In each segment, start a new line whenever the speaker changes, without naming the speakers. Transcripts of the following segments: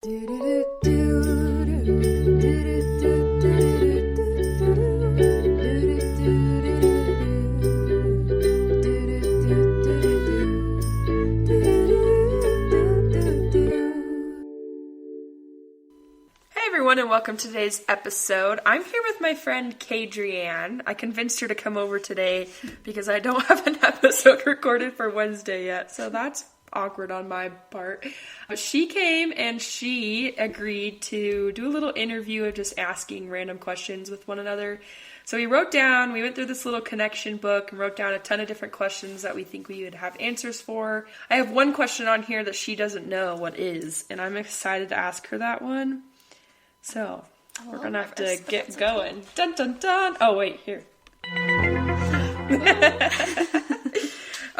And welcome to today's episode. I'm here with my friend Kadrianne. I convinced her to come over today because I don't have an episode recorded for Wednesday yet, so that's awkward on my part. But she came and she agreed to do a little interview of just asking random questions with one another. So we went through this little connection book and wrote down a ton of different questions that we think we would have answers for. I have one question on here that she doesn't know what is, and I'm excited to ask her that one. So, we're going to have to get going. Okay. Dun, dun, dun. Oh, wait, here.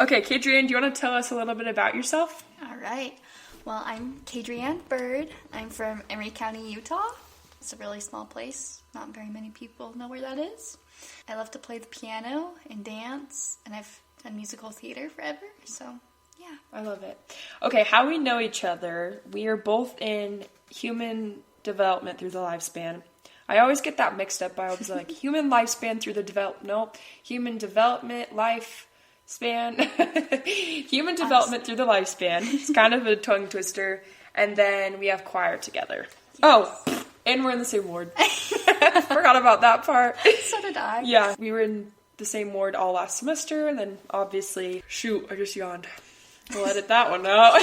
Okay, Kadrianne, do you want to tell us a little bit about yourself?
All right. Well, I'm Kadrianne Bird. I'm from Emery County, Utah. It's a really small place. Not very many people know where that is. I love to play the piano and dance, and I've done musical theater forever, so yeah.
I love it. Okay, how we know each other. We are both in human development through the lifespan. I always get that mixed up. I always like human lifespan through the human development lifespan. Human development through the lifespan. It's kind of a tongue twister. And then we have choir together. Yes. Oh, and we're in the same ward. Forgot about that part.
So did I.
Yeah, we were in the same ward all last semester, and then obviously, I just yawned. We'll edit that one out.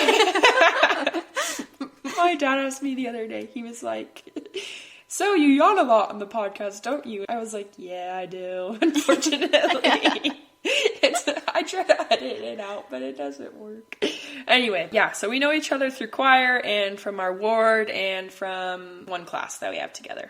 My dad asked me the other day, he was like, so you yawn a lot on the podcast, don't you? I was like, yeah, I do, unfortunately. I try to edit it out, but it doesn't work. Anyway, yeah, so we know each other through choir and from our ward and from one class that we have together.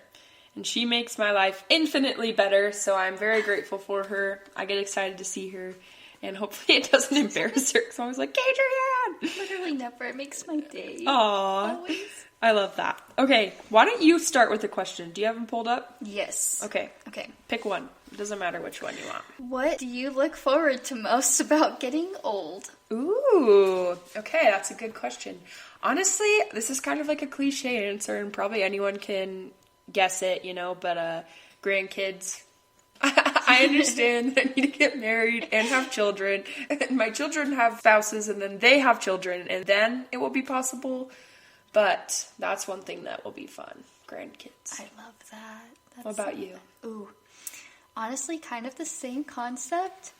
And she makes my life infinitely better, so I'm very grateful for her. I get excited to see her. And hopefully it doesn't embarrass her, because I'm always like, Kadrianne!
Literally never. It makes my day.
Aww.
Always.
I love that. Okay, why don't you start with a question? Do you have them pulled up?
Yes.
Okay.
Okay.
Pick one. It doesn't matter which one you want.
What do you look forward to most about getting old?
Ooh. Okay, that's a good question. Honestly, this is kind of like a cliche answer, and probably anyone can guess it, but grandkids. I understand that I need to get married and have children, and my children have spouses, and then they have children, and then it will be possible, but that's one thing that will be fun. Grandkids.
I love that.
What about you?
Ooh. Honestly, kind of the same concept,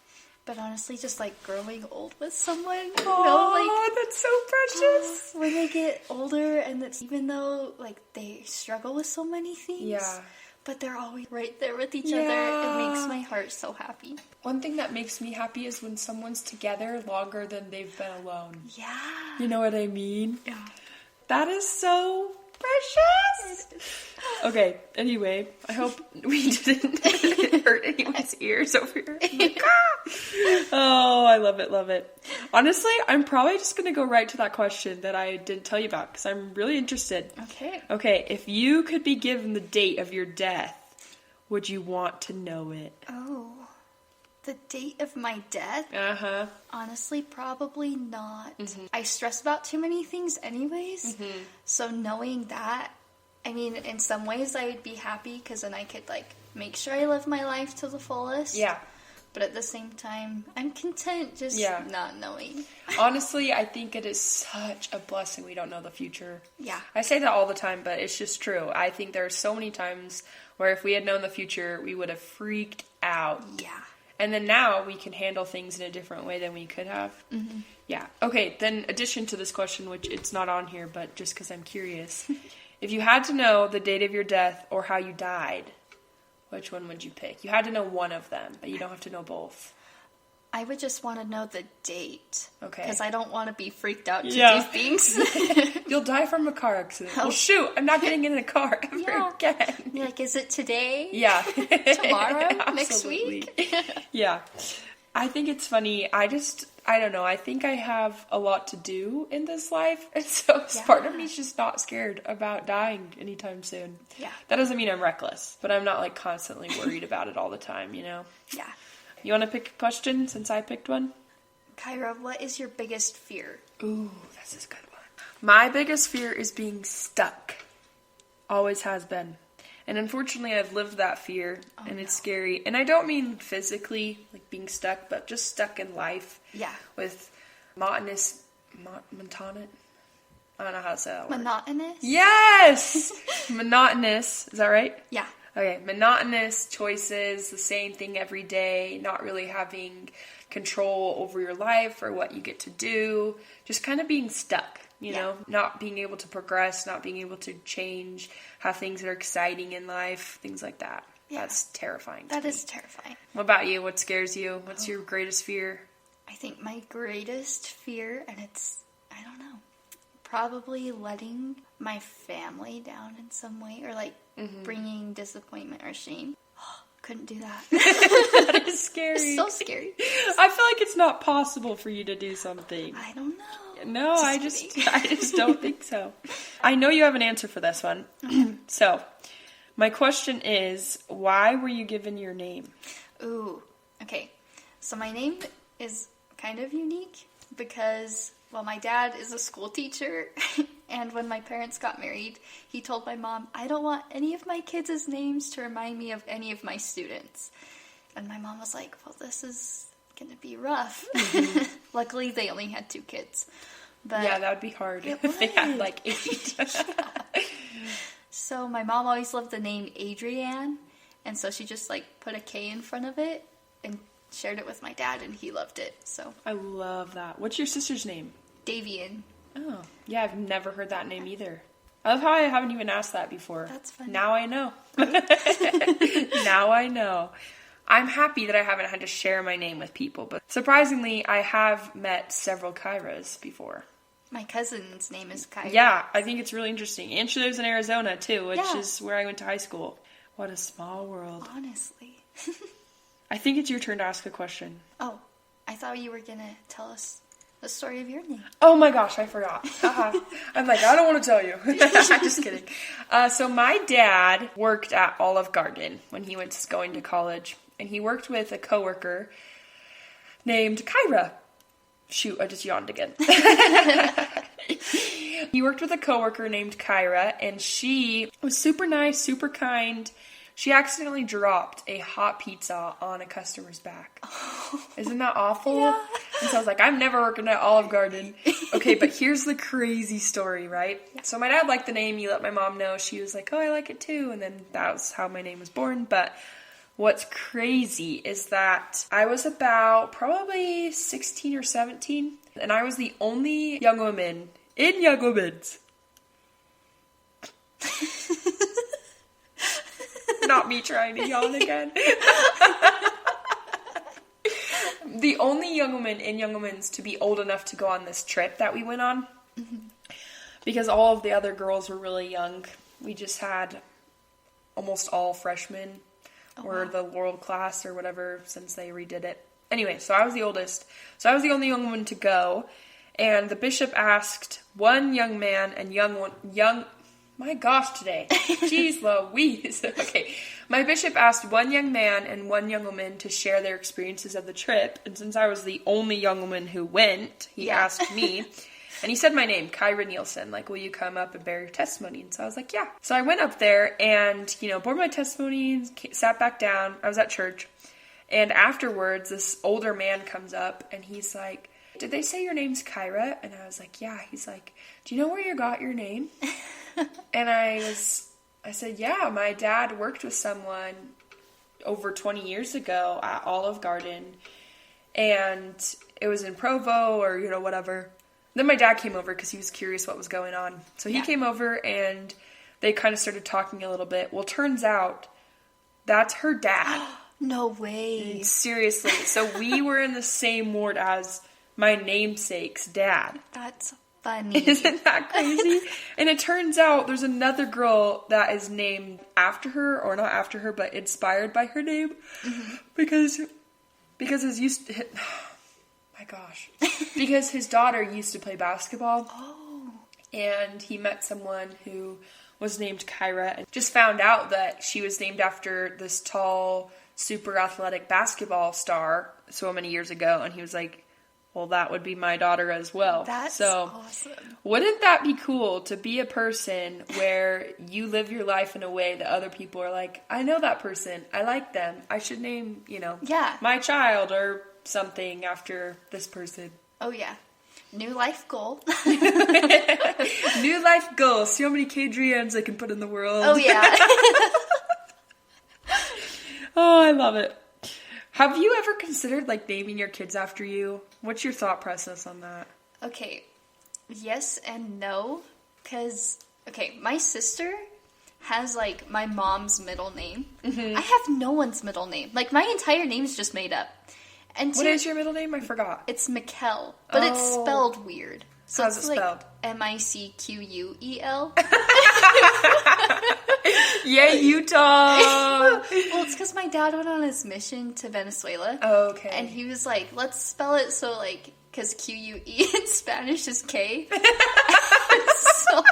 but honestly just like growing old with someone.
Oh, that's so precious.
When they get older, and that's even though like they struggle with so many things.
Yeah.
But they're always right there with each other. It makes my heart so happy.
One thing that makes me happy is when someone's together longer than they've been alone.
Yeah.
You know what I mean?
Yeah.
That is so precious. Okay, anyway, I hope we didn't hurt anyone's ears over here. Like, oh, I love it. Honestly, I'm probably just going to go right to that question that I didn't tell you about because I'm really interested. Okay, if you could be given the date of your death, would you want to know it?
Oh, the date of my death?
Uh-huh.
Honestly, probably not.
Mm-hmm.
I stress about too many things anyways, so knowing that, I mean, in some ways I would be happy because then I could, make sure I live my life to the fullest.
Yeah.
But at the same time, I'm content just not knowing.
Honestly, I think it is such a blessing we don't know the future.
Yeah.
I say that all the time, but it's just true. I think there are so many times where if we had known the future, we would have freaked out.
Yeah.
And then now we can handle things in a different way than we could have.
Mm-hmm.
Yeah. Okay, then addition to this question, which it's not on here, but just because I'm curious. If you had to know the date of your death or how you died, which one would you pick? You had to know one of them, but you don't have to know both.
I would just want to know the date.
Okay.
Because I don't want to be freaked out to do things.
You'll die from a car accident. Oh, shoot, I'm not getting in a car ever again.
You're like, is it today?
Yeah.
Tomorrow? Next week?
Yeah. I think it's funny. I don't know. I think I have a lot to do in this life. And so part of me is just not scared about dying anytime soon.
Yeah.
That doesn't mean I'm reckless, but I'm not constantly worried about it all the time,
Yeah.
You want to pick a question since I picked one?
Kyra, what is your biggest fear?
Ooh, that's a good one. My biggest fear is being stuck. Always has been. And unfortunately, I've lived that fear, and it's scary. And I don't mean physically, like being stuck, but just stuck in life.
Yeah.
With monotonous, I don't know how to say that word.
Monotonous?
Yes! Monotonous. Is that right?
Yeah.
Okay, monotonous choices, the same thing every day, not really having control over your life or what you get to do, just kind of being stuck, you know, not being able to progress, not being able to change, have things that are exciting in life, things like that. Yeah. That's terrifying.
That is terrifying.
What about you? What scares you? What's your greatest fear?
I think my greatest fear, and it's, I don't know, probably letting my family down in some way, or like bringing disappointment or shame. Couldn't do that.
That is scary.
It's so scary.
I feel like it's not possible for you to do something.
I don't know.
No, I just don't think so. I know you have an answer for this one. So, my question is, why were you given your name?
Ooh, okay. So my name is kind of unique because, well, my dad is a school teacher, and when my parents got married, he told my mom, I don't want any of my kids' names to remind me of any of my students. And my mom was like, well, this is going to be rough. Luckily, they only had 2 kids. But
yeah, that would be hard if they had like 8.
So my mom always loved the name Adrianne, and so she just like put a K in front of it and shared it with my dad, and he loved it. So
I love that. What's your sister's name?
Davian.
Oh, yeah, I've never heard that name either. I love how I haven't even asked that before.
That's funny.
Now I know. Now I know. I'm happy that I haven't had to share my name with people, but surprisingly, I have met several Kyras before.
My cousin's name is Kyra.
Yeah, I think it's really interesting. And she lives in Arizona, too, which is where I went to high school. What a small world.
Honestly.
I think it's your turn to ask a question.
Oh, I thought you were going to tell us the story of your name.
Oh my gosh, I forgot. I'm like, I don't want to tell you. I'm just kidding. So my dad worked at Olive Garden when he was going to college. And he worked with a coworker named Kyra. Shoot, I just yawned again. He worked with a coworker named Kyra, and she was super nice, super kind. She accidentally dropped a hot pizza on a customer's back. Isn't that awful?
Yeah.
And so I was like, I'm never working at Olive Garden. Okay, but here's the crazy story, right? So my dad liked the name. He let my mom know. She was like, oh, I like it too. And then that was how my name was born. But what's crazy is that I was about probably 16 or 17, and I was the only young woman in Young Women's. Not me trying to yawn again. The only young woman in Young Women's to be old enough to go on this trip that we went on. Because all of the other girls were really young. We just had almost all freshmen. Or the world class or whatever since they redid it. Anyway, so I was the oldest. So I was the only young woman to go. And the bishop asked one young man and my gosh today. Jeez Louise. Okay. My bishop asked one young man and one young woman to share their experiences of the trip. And since I was the only young woman who went, he asked me. And he said my name, Kyra Nielsen, like, will you come up and bear your testimony? And so I was like, yeah. So I went up there and, bore my testimony, sat back down. I was at church. And afterwards, this older man comes up and he's like, did they say your name's Kyra? And I was like, yeah. He's like, do you know where you got your name? And I said, yeah, my dad worked with someone over 20 years ago at Olive Garden. And it was in Provo or, whatever. Then my dad came over because he was curious what was going on. So he came over and they kind of started talking a little bit. Well, turns out that's her dad.
No way.
Seriously. So we were in the same ward as my namesake's dad.
That's funny.
Isn't that crazy? And it turns out there's another girl that is named after her, or not after her, but inspired by her name. Mm-hmm. Because it's used to... My gosh. Because his daughter used to play basketball.
Oh.
And he met someone who was named Kyra and just found out that she was named after this tall, super athletic basketball star so many years ago. And he was like, well, that would be my daughter as well.
That's
so
awesome.
Wouldn't that be cool to be a person where you live your life in a way that other people are like, I know that person, I like them, I should name, my child or something after this person.
Oh, yeah. New life goal.
New life goal. See how many Kadriannes I can put in the world.
Oh, yeah.
Oh, I love it. Have you ever considered, naming your kids after you? What's your thought process on that?
Okay. Yes and no. Because, my sister has, my mom's middle name. Mm-hmm. I have no one's middle name. My entire name is just made up. And
what is your middle name? I forgot.
It's Mikkel, but it's spelled weird. So
how's it spelled?
Micquel.
Yay, Utah!
Well, it's because my dad went on his mission to Venezuela.
Oh, okay.
And he was like, let's spell it so, because QUE in Spanish is K. So,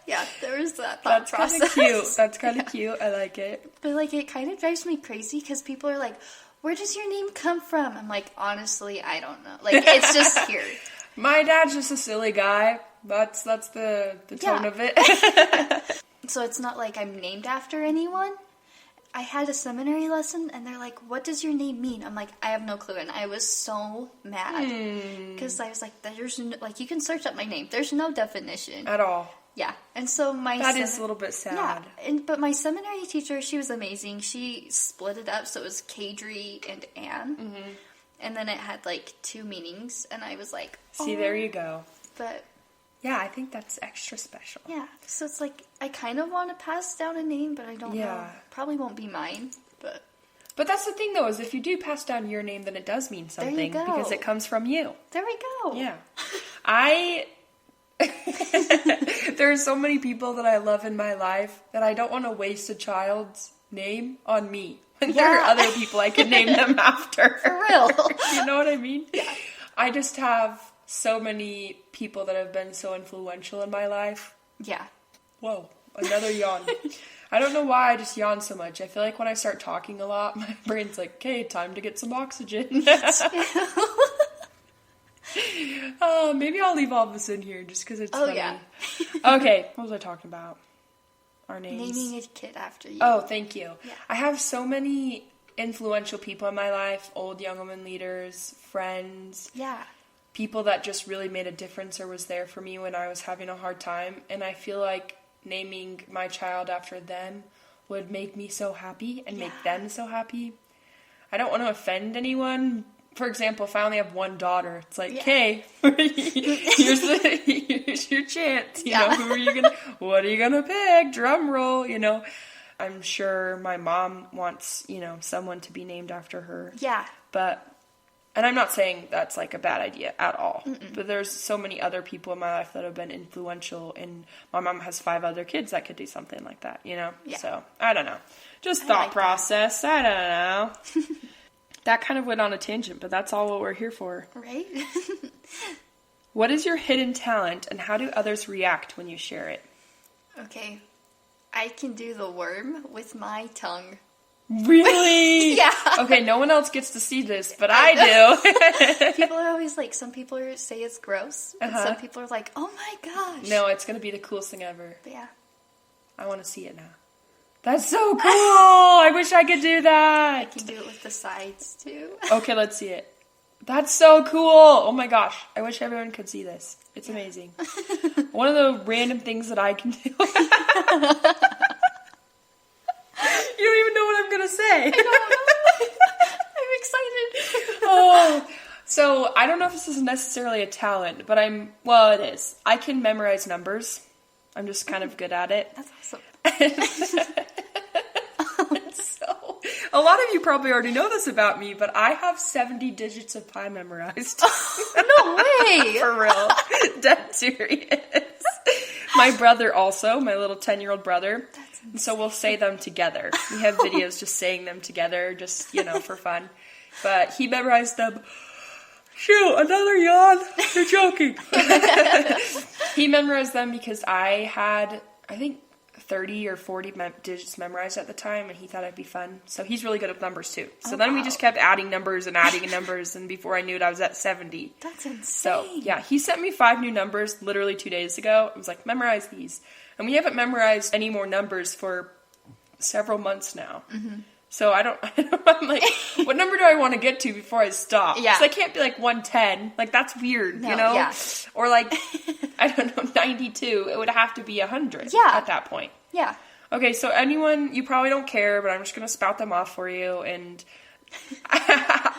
yeah, there was that thought process.
That's kind of cute. That's kind of cute. I like it.
But, it kind of drives me crazy because people are like, where does your name come from? I'm like, honestly, I don't know. It's just here.
My dad's just a silly guy. That's the tone of it.
So it's not like I'm named after anyone. I had a seminary lesson, and they're like, what does your name mean? I'm like, I have no clue. And I was so mad. Because I was like, there's no, you can search up my name. There's no definition.
At all.
Yeah. And so
that is a little bit sad.
Yeah. But my seminary teacher, she was amazing. She split it up, so it was Kadri and Anne. Mm-hmm. And then it had, 2 meanings. And I was like, oh.
See, there you go.
But...
yeah, I think that's extra special.
Yeah, so it's I kind of want to pass down a name, but I don't know. Probably won't be mine, but...
But that's the thing, though, is if you do pass down your name, then it does mean something.
There you go.
Because it comes from you.
There we go.
Yeah. There are so many people that I love in my life that I don't want to waste a child's name on me. There are other people I can name them after.
For real.
You know what I mean?
Yeah.
I just have so many people that have been so influential in my life.
Yeah.
Whoa, another yawn. I don't know why I just yawn so much. I feel like when I start talking a lot, my brain's like, okay, time to get some oxygen. Maybe I'll leave all this in here just because it's funny.
Yeah.
Okay, what was I talking about? Our names.
Naming a kid after you.
Oh, thank you.
Yeah.
I have so many influential people in my life, old young women leaders, friends.
Yeah.
People that just really made a difference or was there for me when I was having a hard time. And I feel like naming my child after them would make me so happy and make them so happy. I don't want to offend anyone. For example, if I only have one daughter, it's like, okay, here's your chance. What are you gonna pick? Drum roll, I'm sure my mom wants, someone to be named after her.
Yeah.
And I'm not saying that's a bad idea at all. Mm-mm. But there's so many other people in my life that have been influential, and my mom has 5 other kids that could do something like that, Yeah. So, I don't know. Just thought process. That. I don't know. That kind of went on a tangent, but that's all what we're here for.
Right?
What is your hidden talent, and how do others react when you share it?
Okay. I can do the worm with my tongue.
Really?
Yeah.
Okay, no one else gets to see this, but I do.
People are always some people say it's gross, and some people are like, oh my gosh.
No, it's going to be the coolest thing ever.
But yeah.
I want to see it now. That's so cool! I wish I could do that!
I can do it with the sides, too.
Okay, let's see it. That's so cool! Oh my gosh, I wish everyone could see this. It's amazing. One of the random things that I can do. You don't even know what I'm gonna say.
I don't know. I'm excited.
Oh, so I don't know if this is necessarily a talent, but it is. I can memorize numbers. I'm just kind of good at it.
That's awesome.
A lot of you probably already know this about me, but I have 70 digits of pi memorized.
No way!
For real. Dead serious. My brother also, my little 10-year-old brother. So we'll say them together. We have videos just saying them together, just, for fun. But he memorized them. Shoot, another yawn. You're joking. He memorized them because I 30 or 40 digits memorized at the time, and he thought it'd be fun. So he's really good at numbers too. So then we just kept adding numbers and adding numbers, and before I knew it, I was at 70.
That's insane.
So yeah, he sent me 5 new numbers literally 2 days ago. I was like, memorize these. And we haven't memorized any more numbers for several months now. Mm-hmm. So I'm like, what number do I want to get to before I stop?
Yeah.
So I can't be like 110. Like, that's weird, you know?
Yeah.
Or like, I don't know, 92. It would have to be 100 at that point.
Yeah.
Okay, so anyone, you probably don't care, but I'm just going to spout them off for you. And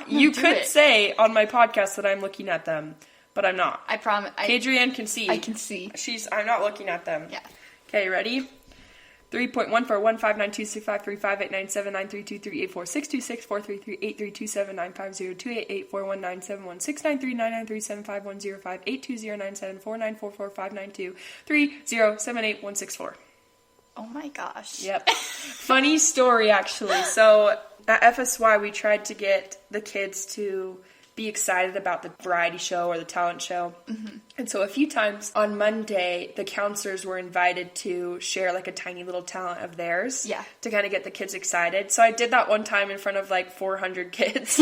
you could say on my podcast that I'm looking at them, but I'm not.
I promise.
Kadrianne can see.
I can see.
I'm not looking at them.
Yeah.
Okay, ready? 3.141592653589793028841693993745028841971693997494459230781664.
Oh my gosh.
Yep. Funny story, actually. So at FSY, we tried to get the kids to be excited about the variety show or the talent show. Mm-hmm. And so a few times on Monday, the counselors were invited to share like a tiny little talent of theirs to kind of get the kids excited. So I did that one time in front of like 400 kids.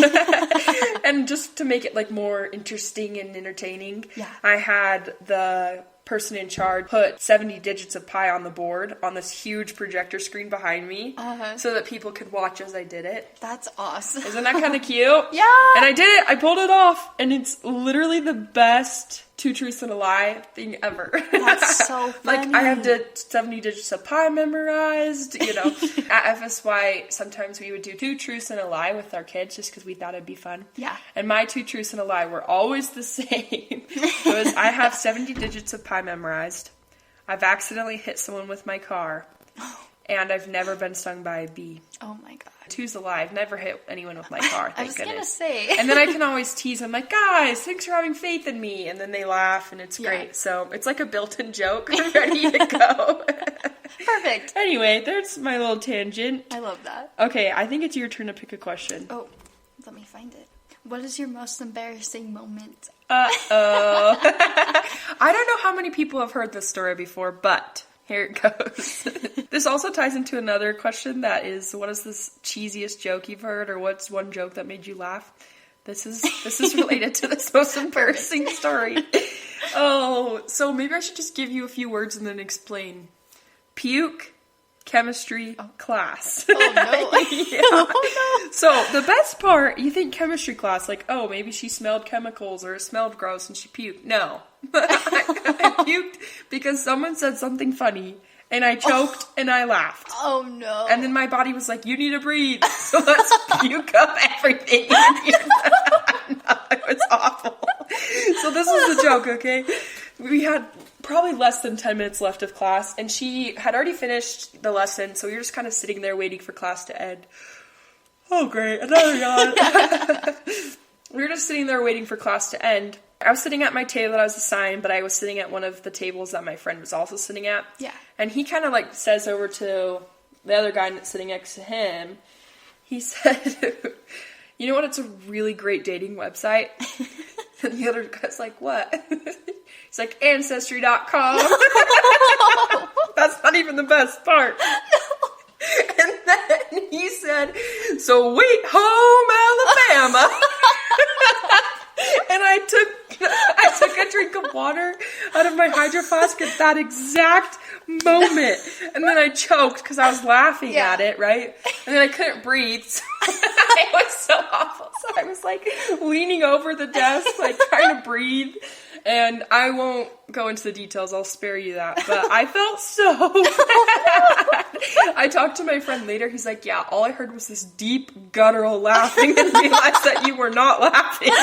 And just to make it like more interesting and entertaining, I had the person in charge put 70 digits of pi on the board on this huge projector screen behind me so that people could watch as I did it.
That's awesome.
Isn't that kind of cute?
Yeah.
And I did it. I pulled it off. And it's literally the best 2 truths and a lie thing ever.
That's so funny.
Like, I have the 70 digits of pi memorized, you know. At FSY, sometimes we would do 2 truths and a lie with our kids just because we thought it'd be fun.
Yeah.
And my 2 truths and a lie were always the same. It was, I have 70 digits of pi memorized. I've accidentally hit someone with my car. And I've never been stung by a bee.
Oh my god.
2's a lie. I've never hit anyone with my car, thank
I was
goodness.
gonna say.
And then I can always tease them, like, guys, thanks for having faith in me. And then they laugh, and it's great. So it's like a built-in joke ready to go.
Perfect.
Anyway, there's my little tangent.
I love that.
Okay, I think it's your turn to pick a question.
Oh, let me find it. What is your most embarrassing moment?
Uh-oh. I don't know how many people have heard this story before, but here it goes. This also ties into another question that is, what is this cheesiest joke you've heard, or what's one joke that made you laugh? This is related to this most embarrassing story. Oh, so maybe I should just give you a few words and then explain. Puke, chemistry, class.
Oh no.
Yeah.
Oh no.
So the best part, you think chemistry class, like, oh, maybe she smelled chemicals or it smelled gross and she puked. No. I puked because someone said something funny and I choked and I laughed.
Oh no.
And then my body was like, you need to breathe. So let's puke up everything. No, it was awful. So this was the joke, okay? We had probably less than 10 minutes left of class, and she had already finished the lesson, so we were just kind of sitting there waiting for class to end. Oh, great, another yawn. We were just sitting there waiting for class to end. I was sitting at my table that I was assigned, but I was sitting at one of the tables that my friend was also sitting at.
Yeah.
And he kind of like says over to the other guy that's sitting next to him, he said, you know what, it's a really great dating website. And the other guy's like, what? He's like, Ancestry.com. That's not even the best part. No. And then he said, Sweet Home, Alabama. And I took a drink of water out of my Hydro Flask at that exact moment. And then I choked because I was laughing at it, right? And then I couldn't breathe. So it was so awful. So I was like leaning over the desk, like trying to breathe. And I won't go into the details. I'll spare you that. But I felt so bad. I talked to my friend later. He's like, yeah, all I heard was this deep guttural laughing and realized that you were not laughing.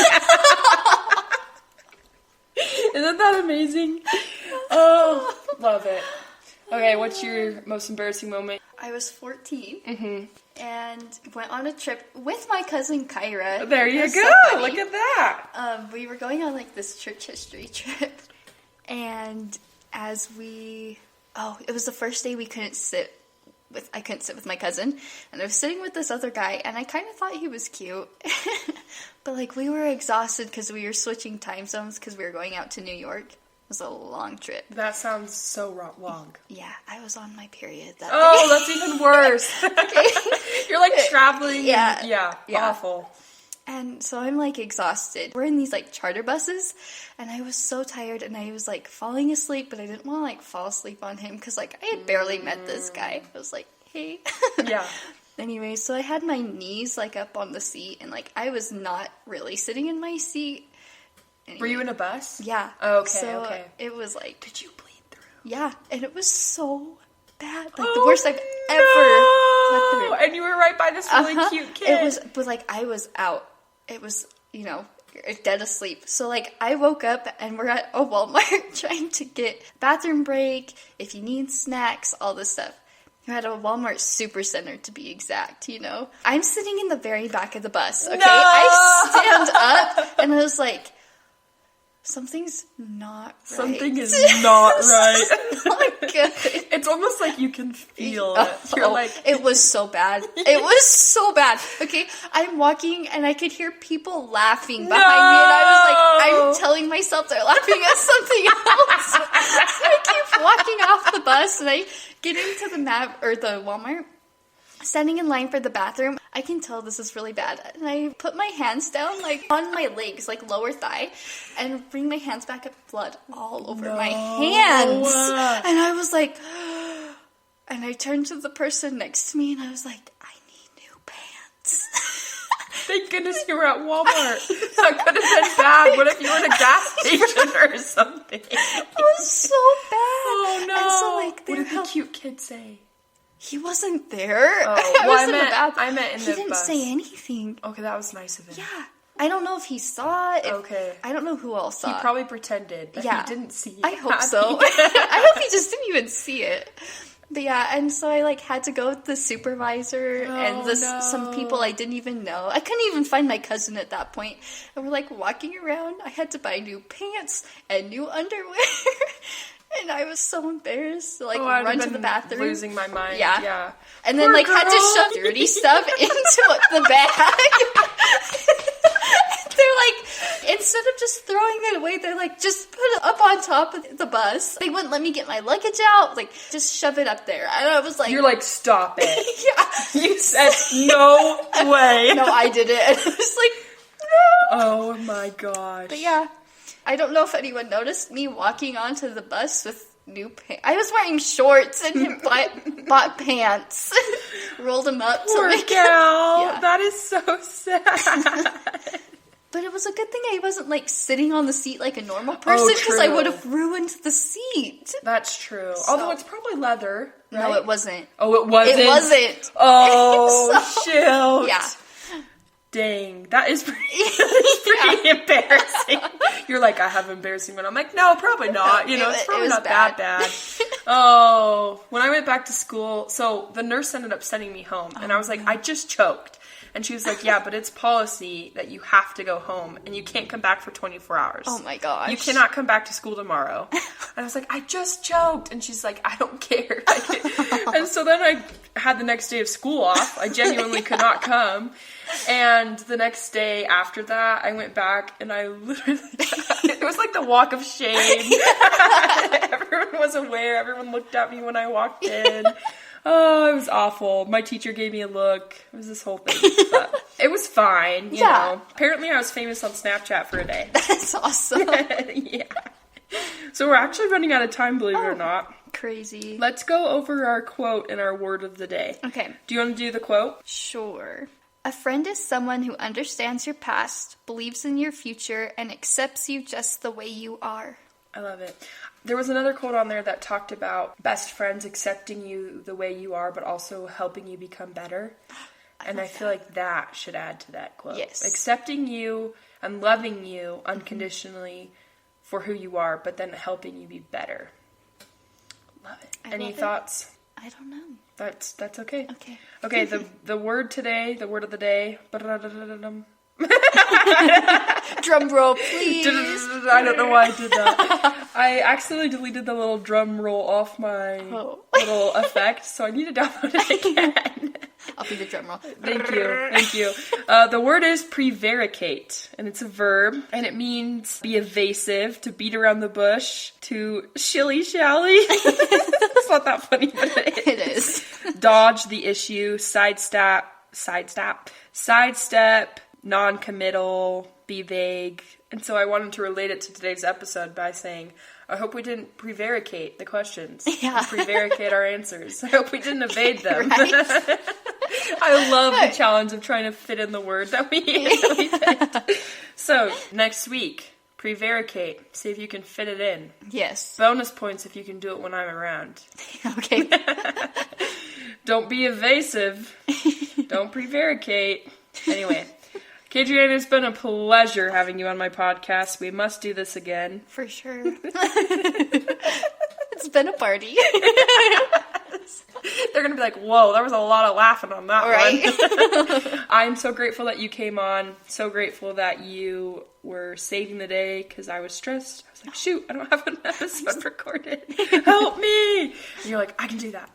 Isn't that amazing? Oh, love it. Okay, what's your most embarrassing moment?
I was 14 and went on a trip with my cousin Kyra.
There you go. So look at that.
We were going on like this church history trip, and it was the first day I couldn't sit with my cousin, and I was sitting with this other guy, and I kind of thought he was cute, but like we were exhausted because we were switching time zones because we were going out to New York. was a long trip.
That sounds so long.
Yeah, I was on my period that
Oh,
day.
that's even worse.
Okay.
You're like traveling.
Yeah.
Awful.
And so I'm like exhausted. We're in these like charter buses, and I was so tired, and I was like falling asleep, but I didn't want to like fall asleep on him because like I had barely met this guy. I was like, hey.
Yeah.
Anyway, so I had my knees like up on the seat, and like I was not really sitting in my seat. Anyway.
Were you in a bus?
Yeah.
Okay,
so
okay.
It was like,
Did you bleed through?
yeah, and it was so bad, like the worst I've ever slept through.
And you were right by this really cute kid.
It was, but like I was out. It was, you know, dead asleep. So like I woke up and we're at a Walmart trying to get bathroom break, if you need snacks, all this stuff. We're at a Walmart Supercenter to be exact, you know. I'm sitting in the very back of the bus, okay?
No!
I stand up and I was like, something's not right.
Something is not right.
Not good.
It's almost like you can feel it. You're like,
it was so bad. It was so bad. Okay, I'm walking and I could hear people laughing behind me, and I was like, I'm telling myself they're laughing at something else. I keep walking off the bus and I get into the Walmart. Standing in line for the bathroom, I can tell this is really bad. And I put my hands down, like, on my legs, like, lower thigh, and bring my hands back up, blood all over my hands. And I was like, and I turned to the person next to me, and I was like, I need new pants.
thank goodness you were at Walmart. That could have been bad. What if you were at a gas station or something?
It was so bad.
Oh, no.
And so, like,
what did the cute kid say?
He wasn't there.
Oh,
I
well,
was in the bathroom.
I meant in
he
the
didn't
bus.
say anything.
Okay, that was nice of him.
Yeah. I don't know if he saw it.
Okay.
I don't know who else saw it.
He probably pretended that he didn't see it.
I hope so. I hope he just didn't even see it. But yeah, and so I like had to go with the supervisor and some people I didn't even know. I couldn't even find my cousin at that point. And we're like walking around. I had to buy new pants and new underwear. And I was so embarrassed to like run to the bathroom.
Losing my mind.
Yeah.
Yeah.
And then like had to shove dirty stuff into the bag. They're like, instead of just throwing it away, they're like, just put it up on top of the bus. They wouldn't let me get my luggage out. Like, just shove it up there. And I was like...
You're like, stop it.
Yeah.
You said, no way.
No, I did it. And I was like, no.
Oh my gosh.
But yeah, I don't know if anyone noticed me walking onto the bus with new pants. I was wearing shorts and bought pants. Rolled them up.
Poor
so
gal.
Yeah.
That is so sad.
But it was a good thing I wasn't, like, sitting on the seat like a normal person, because I would have ruined the seat.
That's true.
So-
Although it's probably leather, right?
No, it wasn't.
Oh, it wasn't?
It wasn't.
Oh,
So-
shoot.
Yeah.
Dang. That is pretty embarrassing. You're like, I have embarrassing one. I'm like, no, probably not.
No,
You know, it's probably
was
not that bad. Oh, when I went back to school, so the nurse ended up sending me home, and I was like, I just choked. And she was like, yeah, but it's policy that you have to go home, and you can't come back for 24 hours.
Oh my gosh.
You cannot come back to school tomorrow. And I was like, I just choked. And she's like, I don't care. And so then I had the next day of school off. I genuinely could not come. And the next day after that, I went back, and I literally, it was like the walk of shame. Everyone was aware. Everyone looked at me when I walked in. Oh, it was awful. My teacher gave me a look. It was this whole thing. But it was fine, you know. Apparently I was famous on Snapchat for a day.
That's awesome.
Yeah. So we're actually running out of time, believe it or not.
Crazy.
Let's go over our quote and our word of the day.
Okay.
Do you want to do the quote?
Sure. A friend is someone who understands your past, believes in your future, and accepts you just the way you are.
I love it. There was another quote on there that talked about best friends accepting you the way you are, but also helping you become better. And I feel like that should add to that quote.
Yes.
Accepting you and loving you unconditionally for who you are, but then helping you be better. Love it. Any thoughts?
I don't know.
That's okay.
Okay.
Okay, the word today, the word of the day.
Drum roll, please.
I don't know why I did that. I accidentally deleted the little drum roll off my little effect, so I need to download it again.
I'll be the drum roll.
Thank you. The word is prevaricate, and it's a verb, and it means be evasive, to beat around the bush, to shilly-shally. It's not that funny, but
It is.
Dodge the issue, sidestep, non-committal, be vague. And so I wanted to relate it to today's episode by saying, I hope we didn't prevaricate the questions.
Yeah.
Prevaricate our answers. I hope we didn't evade them.
Right?
I love the challenge of trying to fit in the word that we picked. So, next week, prevaricate. See if you can fit it in.
Yes.
Bonus points if you can do it when I'm around.
Okay.
Don't be evasive. Don't prevaricate. Anyway, Kadrianne, it's been a pleasure having you on my podcast. We must do this again.
For sure. It's been a party.
They're going to be like, whoa, there was a lot of laughing on that
Right?
one. I'm so grateful that you came on. So grateful that you were saving the day because I was stressed. I was like, shoot, I don't have an episode recorded. Help me. And you're like, I can do that.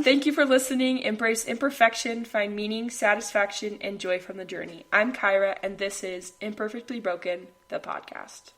Thank you for listening. Embrace imperfection, find meaning, satisfaction, and joy from the journey. I'm Kyra, and this is Imperfectly Broken, the podcast.